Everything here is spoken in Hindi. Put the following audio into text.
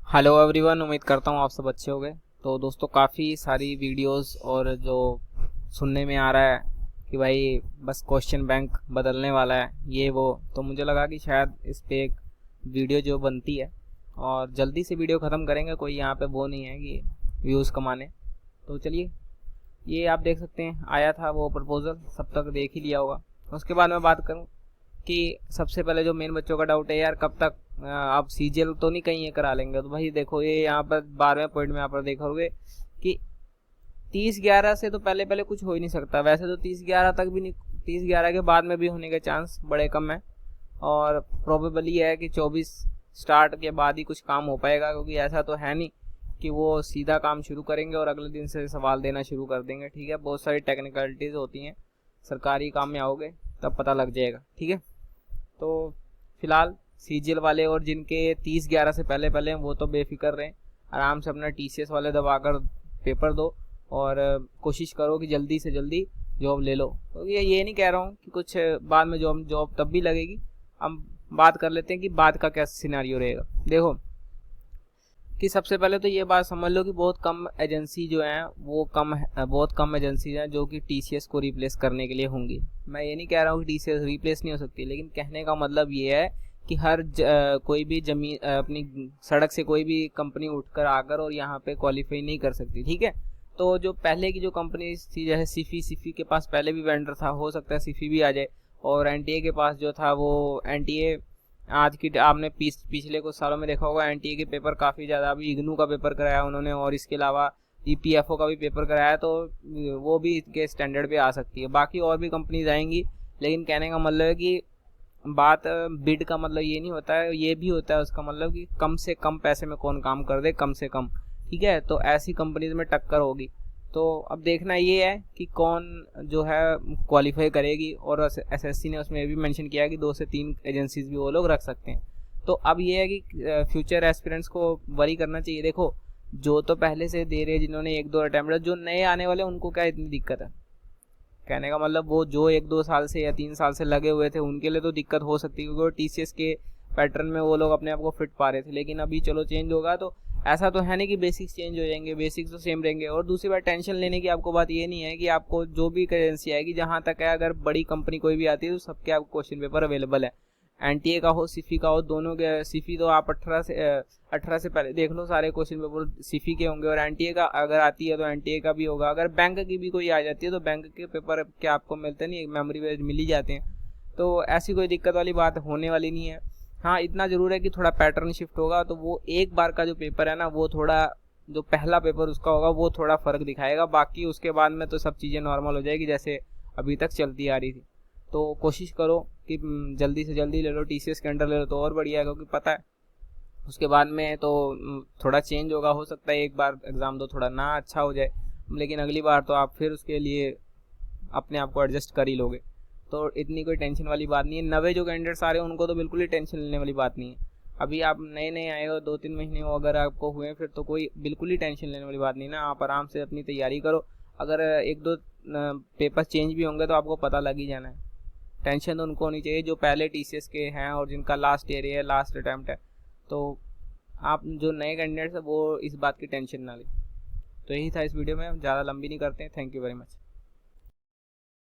हेलो एवरीवन, उम्मीद करता हूँ आप सब अच्छे होंगे। तो दोस्तों, काफ़ी सारी वीडियोस और जो सुनने में आ रहा है कि भाई बस क्वेश्चन बैंक बदलने वाला है ये वो, तो मुझे लगा कि शायद इस पे एक वीडियो जो बनती है और जल्दी से वीडियो ख़त्म करेंगे। कोई यहाँ पे वो नहीं है कि व्यूज़ कमाने। तो चलिए, ये आप देख सकते हैं, आया था वो प्रपोज़ल, सब तक देख ही लिया होगा। उसके बाद मैं बात करूँ कि सबसे पहले जो मेन बच्चों का डाउट है, यार कब तक आप सीजीएल तो नहीं कहीं ये करा लेंगे। तो भाई देखो, ये यहाँ पर 12वें पॉइंट में यहाँ पर देखोगे कि 30/11 से तो पहले पहले कुछ हो ही नहीं सकता। वैसे तो 30/11 तक भी नहीं, 30/11 के बाद में भी होने के चांस बड़े कम है और प्रोबेबली है कि 24 स्टार्ट के बाद ही कुछ काम हो पाएगा, क्योंकि ऐसा तो है नहीं कि वो सीधा काम शुरू करेंगे और अगले दिन से सवाल देना शुरू कर देंगे। ठीक है, बहुत सारी टेक्निकलिटीज़ होती हैं, सरकारी काम में आओगे तब पता लग जाएगा। ठीक है, तो फिलहाल सीजीएल वाले और जिनके 30/11 से पहले पहले हैं वो तो बेफिक्र रहें, आराम से अपना टीसीएस वाले दबाकर पेपर दो और कोशिश करो कि जल्दी से जल्दी जॉब ले लो। तो ये नहीं कह रहा हूँ कि कुछ बाद में जॉब जॉब तब भी लगेगी। हम बात कर लेते हैं कि बाद का क्या सिनेरियो रहेगा। देखो कि सबसे पहले तो ये बात समझ लो कि बहुत कम एजेंसी जो हैं वो बहुत कम एजेंसी हैं जो कि टीसीएस को रिप्लेस करने के लिए होंगी। मैं ये नहीं कह रहा हूँ कि टीसीएस रिप्लेस नहीं हो सकती, लेकिन कहने का मतलब ये है कि कोई भी जमीन अपनी सड़क से कोई भी कंपनी उठकर आकर और यहाँ पे क्वालिफाई नहीं कर सकती। ठीक है, तो जो पहले की जो कंपनी थी, जैसे सिफी के पास पहले भी वेंडर था, हो सकता है सिफी भी आ जाए। और एनटीए के पास जो था वो एनटीए आज की आपने पिछले कुछ सालों में देखा होगा, एनटीए के पेपर काफ़ी ज़्यादा, अभी इग्नू का पेपर कराया उन्होंने और इसके अलावा ईपीएफओ का भी पेपर कराया, तो वो भी इसके स्टैंडर्ड पे आ सकती है। बाकी और भी कंपनीज आएंगी, लेकिन कहने का मतलब है कि बात बिड का मतलब ये नहीं होता है, ये भी होता है उसका मतलब कि कम से कम पैसे में कौन काम कर दे, कम से कम। ठीक है, तो ऐसी कंपनीज में टक्कर होगी। तो अब देखना ये है कि कौन जो है क्वालिफाई करेगी, और एसएससी ने उसमें भी मेंशन किया है कि 2 से 3 एजेंसीज भी वो लोग रख सकते हैं। तो अब ये है कि फ्यूचर एस्पिरेंट्स को वरी करना चाहिए। देखो, जो तो पहले से दे रहे, जिन्होंने 1-2 अटैम्प्ट, जो नए आने वाले उनको क्या इतनी दिक्कत है। कहने का मतलब वो जो 1-2 साल से या 3 साल से लगे हुए थे उनके लिए तो दिक्कत हो सकती है, क्योंकि वो टीसीएस के पैटर्न में वो लोग अपने आप को फिट पा रहे थे। लेकिन अभी चलो चेंज होगा, तो ऐसा तो है नहीं कि बेसिक्स चेंज हो जाएंगे, बेसिक्स तो सेम रहेंगे। और दूसरी बात, टेंशन लेने की आपको बात ये नहीं है कि आपको जो भी करेंसी आएगी, जहाँ तक है अगर बड़ी कंपनी कोई भी आती है तो सबके आपको क्वेश्चन पेपर अवेलेबल है। एनटीए का हो, सिफी का हो, दोनों के। सिफी तो आप 18 से पहले देख लो, सारे क्वेश्चन पेपर सिफी के होंगे, और एनटीए का अगर आती है तो एनटीए का भी होगा। अगर बैंक की भी कोई आ जाती है तो बैंक के पेपर के आपको मिलते नहीं, मेमोरी बेस्ड मिल ही जाते हैं। तो ऐसी कोई दिक्कत वाली बात होने वाली नहीं है। हाँ, इतना ज़रूर है कि थोड़ा पैटर्न शिफ्ट होगा, तो वो एक बार का जो पेपर है ना, वो थोड़ा, जो पहला पेपर उसका होगा वो थोड़ा फ़र्क दिखाएगा। बाकी उसके बाद में तो सब चीज़ें नॉर्मल हो जाएगी जैसे अभी तक चलती आ रही थी। तो कोशिश करो कि जल्दी से जल्दी ले लो, टीसीएस के अंडर ले लो तो और बढ़िया है, क्योंकि पता है उसके बाद में तो थोड़ा चेंज होगा। हो सकता है एक बार एग्ज़ाम दो, थोड़ा ना अच्छा हो जाए, लेकिन अगली बार तो आप फिर उसके लिए अपने आप को एडजस्ट कर ही लोगे। तो इतनी कोई टेंशन वाली बात नहीं है। नवे जो कैंडिडेट्स आ रहे हैं उनको तो बिल्कुल ही टेंशन लेने वाली बात नहीं है। अभी आप नए नए आए हो, 2-3 महीने हो अगर आपको हुए, फिर तो कोई बिल्कुल ही टेंशन लेने वाली बात नहीं ना। आप आराम से अपनी तैयारी करो। अगर 1-2 पेपर चेंज भी होंगे तो आपको पता लग ही जाना है। टेंशन तो उनको होनी चाहिए जो पहले टीसीएस के हैं और जिनका लास्ट ईयर है, लास्ट अटैम्प्ट है। तो आप जो नए कैंडिडेट्स हैं वो इस बात की टेंशन ना लें। तो यही था इस वीडियो में, ज़्यादा लंबी नहीं करते हैं। Thank you very much.